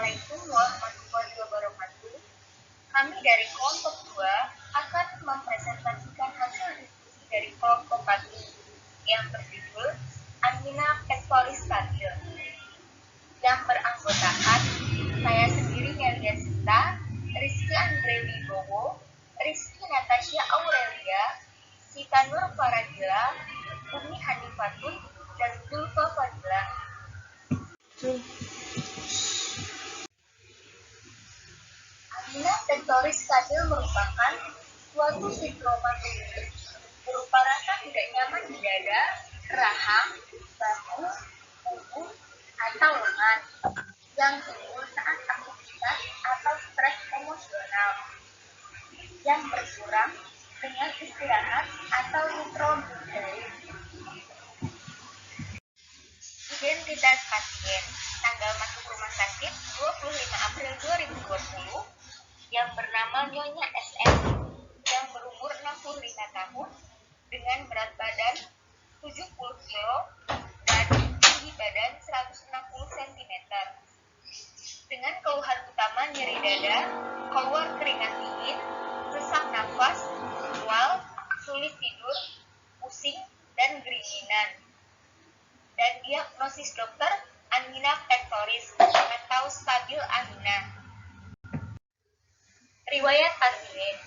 Assalamualaikum warahmatullahi wabarakatuh. Kami dari kelompok 2 akan mempresentasikan hasil diskusi dari kelompok 1 yang berjudul Angina Pectoris Stabil, yang beranggotakan saya sendiri Melia Sita, Rizky Andre Wibowo, Rizky Natasha Aurelia, Sita Nur Faradila, Umi Hanifatun, dan Zulfa Fadila. Angina pectoris stabil merupakan suatu sindroma tubuh berupa rasa tidak nyaman di dada, rahang, bahu, punggung, atau lengan yang timbul saat aktivitas atau stres emosional yang berkurang dengan istirahat atau nitrogliserin. Identitas pasien, tanggal masuk rumah sakit 25 April 2020, yang bernama Nyonya SM, yang berumur 65 tahun, dengan berat badan 70 kg dan tinggi badan 160 cm. Dengan keluhan utama nyeri dada, keluar keringat dingin, sesak nafas, mual, sulit tidur, pusing, dan geringinan. Dan diagnosis dokter angina pectoris atau stabil angina. Riwayat pasien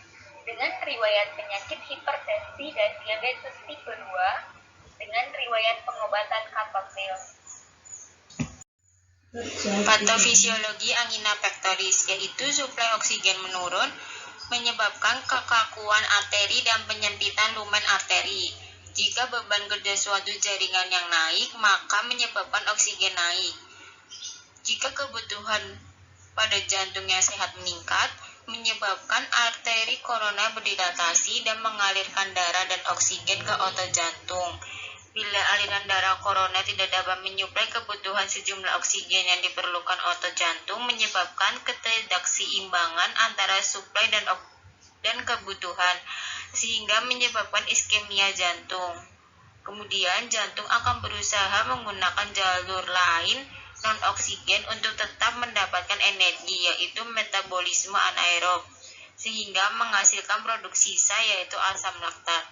dengan riwayat penyakit hipertensi dan diabetes tipe 2 dengan riwayat pengobatan kapapil. Patofisiologi angina pectoris yaitu suplai oksigen menurun menyebabkan kekakuan arteri dan penyempitan lumen arteri. Jika beban kerja suatu jaringan yang naik, maka menyebabkan oksigen naik. Jika kebutuhan pada jantung yang sehat meningkat, menyebabkan arteri korona berdilatasi dan mengalirkan darah dan oksigen ke otot jantung. Bila aliran darah korona tidak dapat menyuplai kebutuhan sejumlah oksigen yang diperlukan otot jantung, menyebabkan ketidakseimbangan antara suplai dan kebutuhan, sehingga menyebabkan iskemia jantung. Kemudian jantung akan berusaha menggunakan jalur lain non-oksigen untuk tetap mendapatkan energi, yaitu metabolisme anaerob, sehingga menghasilkan produk sisa yaitu asam laktat.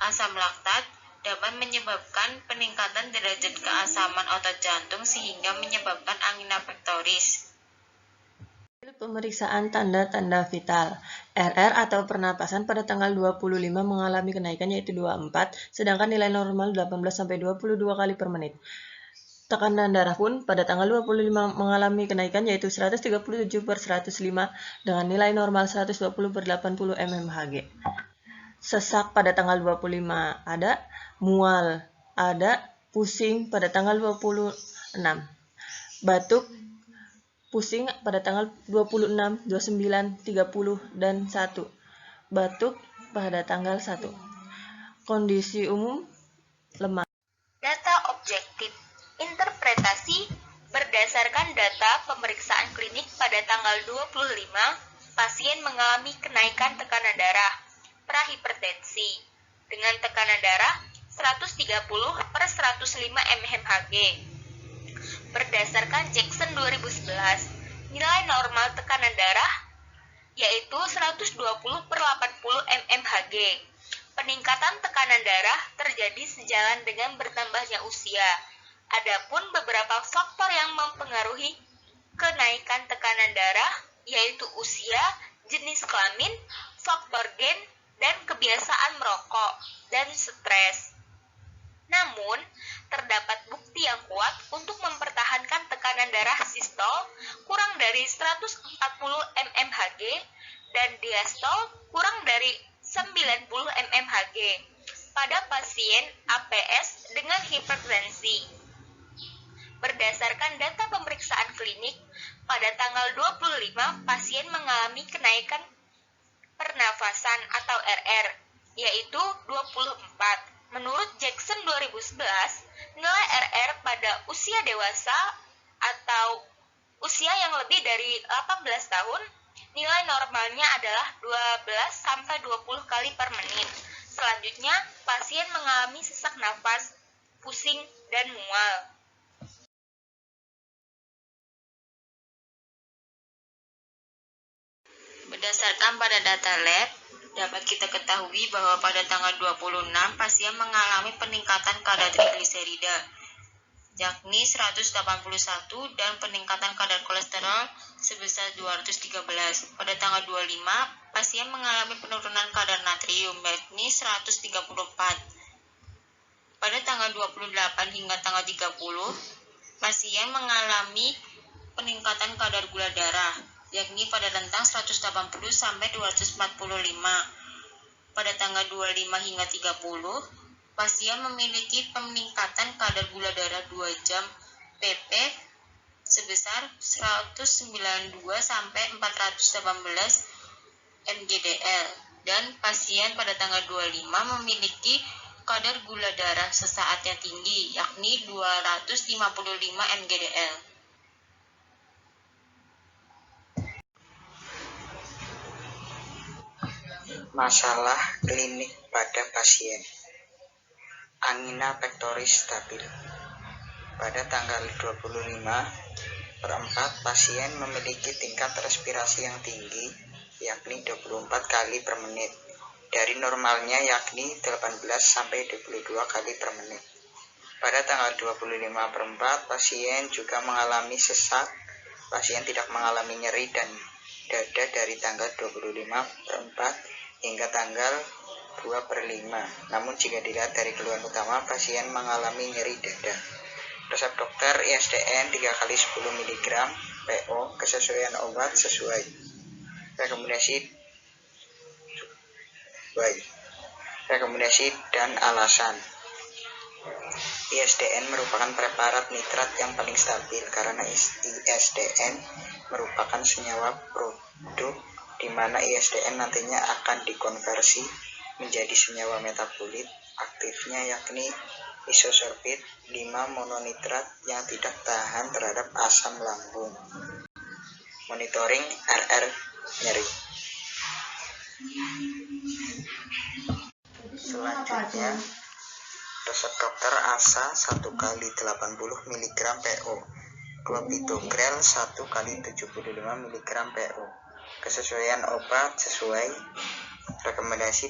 Asam laktat dapat menyebabkan peningkatan derajat keasaman otot jantung sehingga menyebabkan angina pectoris. Pemeriksaan tanda-tanda vital. RR atau pernapasan pada tanggal 25 mengalami kenaikan yaitu 24, sedangkan nilai normal 18-22 kali per menit. Tekanan darah pun pada tanggal 25 mengalami kenaikan yaitu 137/105 dengan nilai normal 120/80 mmHg. Sesak pada tanggal 25 ada, mual ada, pusing pada tanggal 26. Batuk pusing pada tanggal 26, 29, 30, dan 1. Batuk pada tanggal 1. Kondisi umum lemah. Data objektif. Interpretasi berdasarkan data pemeriksaan klinik pada tanggal 25, pasien mengalami kenaikan tekanan darah prahipertensi dengan tekanan darah 130/105 mmHg. Berdasarkan Jackson 2011, nilai normal tekanan darah yaitu 120/80 mmHg. Peningkatan tekanan darah terjadi sejalan dengan bertambahnya usia. Adapun beberapa faktor yang mempengaruhi kenaikan tekanan darah yaitu usia, jenis kelamin, faktor gen, dan kebiasaan merokok dan stres. Namun, terdapat bukti yang kuat untuk mempertahankan tekanan darah sistol kurang dari 140 mmHg dan diastol kurang dari 90 mmHg pada pasien APS dengan hipertensi. Berdasarkan data pemeriksaan klinik, pada tanggal 25 pasien mengalami kenaikan pernafasan atau RR, yaitu 24. Menurut Jackson 2011, nilai RR pada usia dewasa atau usia yang lebih dari 18 tahun, nilai normalnya adalah 12-20 kali per menit. Selanjutnya, pasien mengalami sesak nafas, pusing, dan mual. Berdasarkan pada data lab, dapat kita ketahui bahwa pada tanggal 26 pasien mengalami peningkatan kadar trigliserida, yakni 181 dan peningkatan kadar kolesterol sebesar 213. Pada tanggal 25, pasien mengalami penurunan kadar natrium, yakni 134. Pada tanggal 28 hingga tanggal 30, pasien mengalami peningkatan kadar gula darah, yakni pada rentang 180 sampai 245. Pada tanggal 25 hingga 30, pasien memiliki peningkatan kadar gula darah 2 jam PP sebesar 192 sampai 418 mgdl, dan pasien pada tanggal 25 memiliki kadar gula darah sesaatnya tinggi, yakni 255 mgdl. Masalah klinik pada pasien. Angina pectoris stabil. Pada tanggal 25/4 pasien memiliki tingkat respirasi yang tinggi, yakni 24 kali per menit, dari normalnya yakni 18 sampai 22 kali per menit. Pada tanggal 25/4 pasien juga mengalami sesak. Pasien tidak mengalami nyeri dan dada dari tanggal 25/4 hingga tanggal 2/5. Namun jika dilihat dari keluhan utama, pasien mengalami nyeri dada. Resep dokter ISDN 3 kali 10 mg PO, kesesuaian obat sesuai rekomendasi dan alasan. ISDN merupakan preparat nitrat yang paling stabil karena ISDN merupakan senyawa produk di mana ISDN nantinya akan dikonversi menjadi senyawa metabolit aktifnya, yakni isosorbit 5 mononitrat yang tidak tahan terhadap asam lambung. Monitoring RR nyeri. Selanjutnya, resep dokter ASA 1 kali 80 mg PO, clopidogrel 1 kali 75 mg PO. Kesesuaian obat sesuai rekomendasi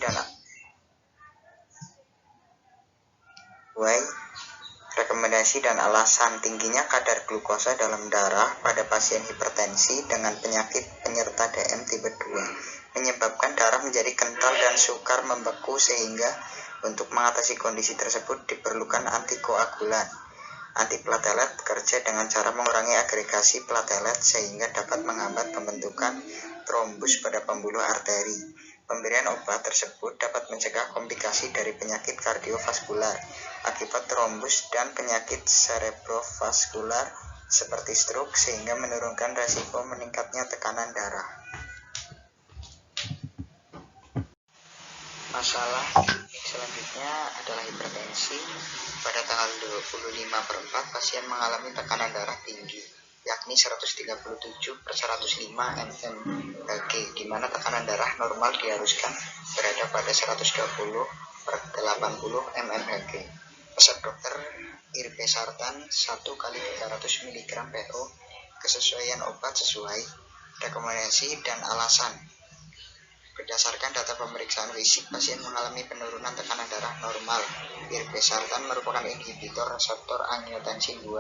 dan alasan. Tingginya kadar glukosa dalam darah pada pasien hipertensi dengan penyakit penyerta DM tipe 2 menyebabkan darah menjadi kental dan sukar membeku, sehingga untuk mengatasi kondisi tersebut diperlukan antikoagulan. Antiplatelet bekerja dengan cara mengurangi agregasi platelet sehingga dapat menghambat pembentukan trombus pada pembuluh arteri. Pemberian obat tersebut dapat mencegah komplikasi dari penyakit kardiovaskular akibat trombus dan penyakit cerebrovaskular seperti stroke, sehingga menurunkan resiko meningkatnya tekanan darah. Masalah klinik selanjutnya adalah hipertensi. Pada tanggal 25/4 pasien mengalami tekanan darah tinggi, yakni 137/105 mmHg, di mana tekanan darah normal diharuskan berada pada 120/80 mmHg. Resep dokter irbesartan 1 kali 300 mg PO, kesesuaian obat sesuai rekomendasi dan alasan. Berdasarkan data pemeriksaan fisik, pasien mengalami penurunan tekanan darah normal. Irbesartan merupakan inhibitor reseptor angiotensin 2.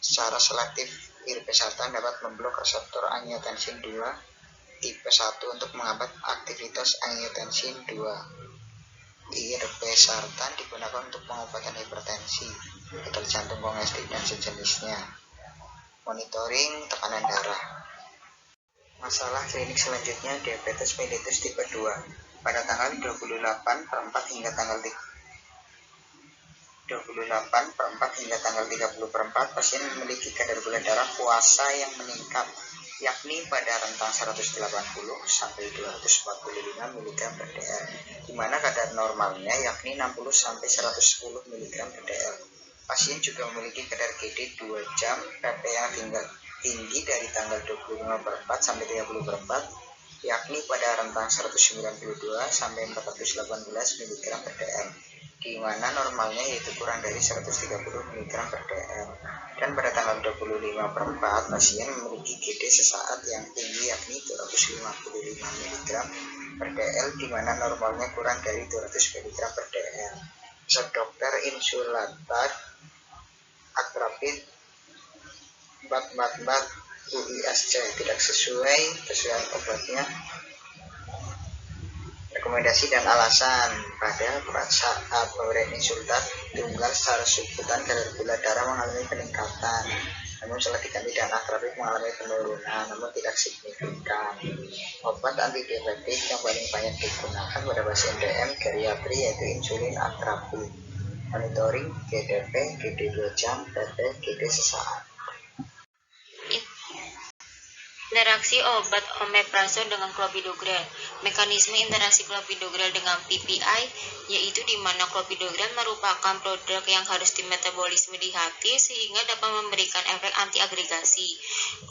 Secara selektif, irbesartan dapat memblok reseptor angiotensin 2 tipe 1 untuk menghambat aktivitas angiotensin 2. Irbesartan digunakan untuk pengobatan hipertensi, gagal jantung konggestif dan sejenisnya. Monitoring tekanan darah. Masalah klinik selanjutnya diabetes mellitus tipe 2. Pada tanggal 28/4 hingga tanggal 30/4 pasien memiliki kadar gula darah puasa yang meningkat, yakni pada rentang 180 sampai 245 mg/dl, di mana kadar normalnya yakni 60 sampai 110 mg/dl. Pasien juga memiliki kadar GD 2 jam PP yang tinggi dari tanggal 25/4 sampai 30/4, yakni pada rentang 192 sampai 418 mg/dl, di mana normalnya yaitu kurang dari 130 mg per dl. Dan pada tanggal 25/4 pasien memiliki GD sesaat yang tinggi yakni 255 mg per dl, di mana normalnya kurang dari 200 mg per dl. Resep dokter Insulatard Akrapid 444 UISC tidak sesuai kesesuaian obatnya. Rekomendasi dan alasan: pada saat pemberian insultan tunggal secara subkutan kadar gula darah mengalami peningkatan, namun setelah diganti dengan akrapid mengalami penurunan namun tidak signifikan. Obat antidiabetik yang paling banyak digunakan pada pasien DM geriatri yaitu insulin akrapid. Monitoring GDP, GD 2 jam, PT, GD sesaat. Interaksi obat omeprazol dengan clopidogrel. Mekanisme interaksi clopidogrel dengan PPI yaitu di mana clopidogrel merupakan produk yang harus dimetabolisme di hati sehingga dapat memberikan efek antiagregasi.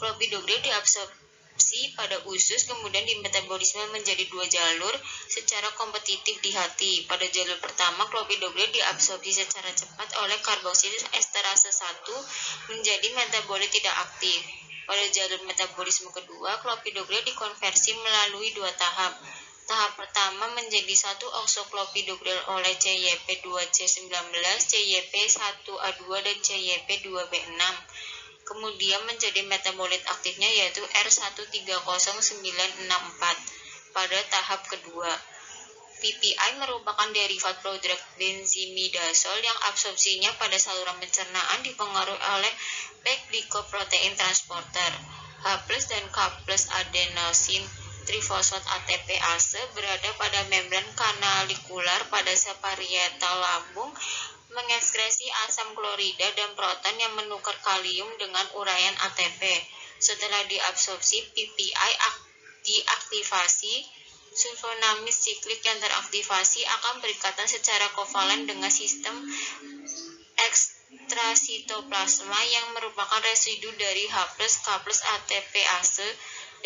Clopidogrel diabsorpsi pada usus kemudian dimetabolisme menjadi dua jalur secara kompetitif di hati. Pada jalur pertama, clopidogrel diabsorpsi secara cepat oleh karboksil esterase 1 menjadi metabolit tidak aktif. Pada jalur metabolisme kedua, clopidogrel dikonversi melalui dua tahap. Tahap pertama menjadi 1-oksoclopidogrel oleh CYP2C19, CYP1A2 dan CYP2B6. Kemudian menjadi metabolit aktifnya yaitu R130964 pada tahap kedua. PPI merupakan derivat produk benzimidazol yang absorpsinya pada saluran pencernaan dipengaruhi oleh P-glycoprotein transporter. H+ dan K+ adenosin trifosfat ATPase berada pada membran kanalikular pada separietal lambung, mengekskresi asam klorida dan proton yang menukar kalium dengan uraian ATP. Setelah diabsorpsi, PPI diaktifasi. Sulfonamis siklik yang teraktivasi akan berikatan secara kovalen dengan sistem ekstrasitoplasma yang merupakan residu dari H+, K+ ATPase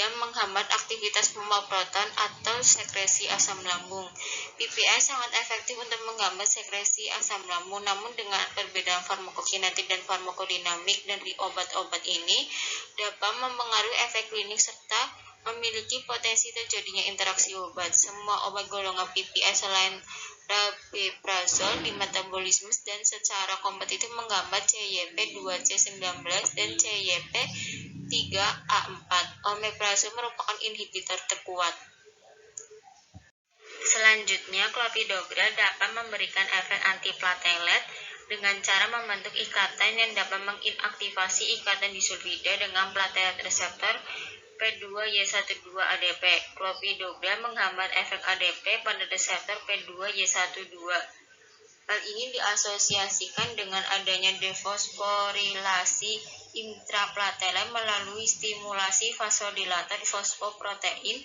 dan menghambat aktivitas pompa proton atau sekresi asam lambung. PPI sangat efektif untuk menghambat sekresi asam lambung, namun dengan perbedaan farmakokinetik dan farmakodinamik dari obat-obat ini dapat mempengaruhi efek klinik serta memiliki potensi terjadinya interaksi obat. Semua obat golongan PPI selain rabeprazol dimetabolisme dan secara kompetitif menghambat CYP2C19 dan CYP3A4. Omeprazol merupakan inhibitor terkuat. Selanjutnya, clopidogrel dapat memberikan efek antiplatelet dengan cara membentuk ikatan yang dapat menginaktivasi ikatan disulfida dengan platelet reseptor P2Y12 ADP. Clopidogrel menghambat efek ADP pada reseptor P2Y12. Hal ini diasosiasikan dengan adanya defosforilasi intraplatelet melalui stimulasi vasodilator fosfoprotein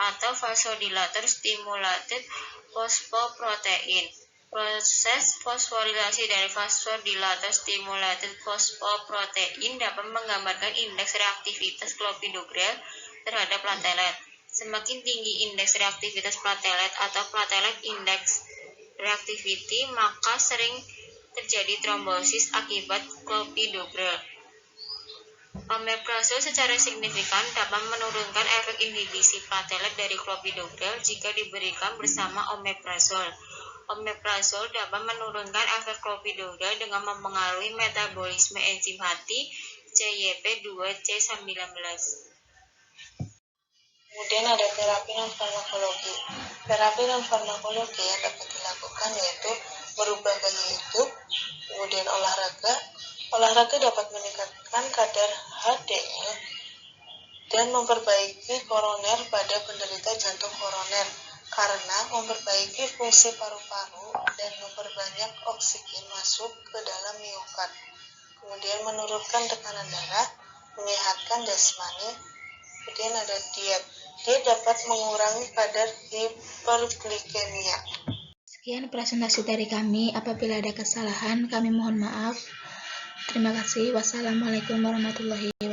atau vasodilator stimulated fosfoprotein. Proses fosforilasi dari vasodilator stimulated fosfoprotein dapat menggambarkan indeks reaktivitas clopidogrel terhadap platelet. Semakin tinggi indeks reaktivitas platelet atau platelet index reactivity, maka sering terjadi trombosis akibat clopidogrel. Omeprazol secara signifikan dapat menurunkan efek inhibisi platelet dari clopidogrel jika diberikan bersama omeprazol. Omeprazol dapat menurunkan efek clopidogrel dengan mempengaruhi metabolisme enzim hati CYP2C19. Kemudian ada terapi non-farmakologi. Terapi non-farmakologi yang dapat dilakukan yaitu merubah gaya hidup, kemudian olahraga. Olahraga dapat meningkatkan kadar HDL dan memperbaiki koroner pada penderita jantung koroner karena memperbaiki fungsi paru-paru dan memperbanyak oksigen masuk ke dalam miokard. Kemudian menurunkan tekanan darah, menyehatkan jasmani. Kemudian ada diet. Diet dapat mengurangi kadar hiperglikemia. Sekian presentasi dari kami. Apabila ada kesalahan, kami mohon maaf. Terima kasih. Wassalamualaikum warahmatullahi wabarakatuh.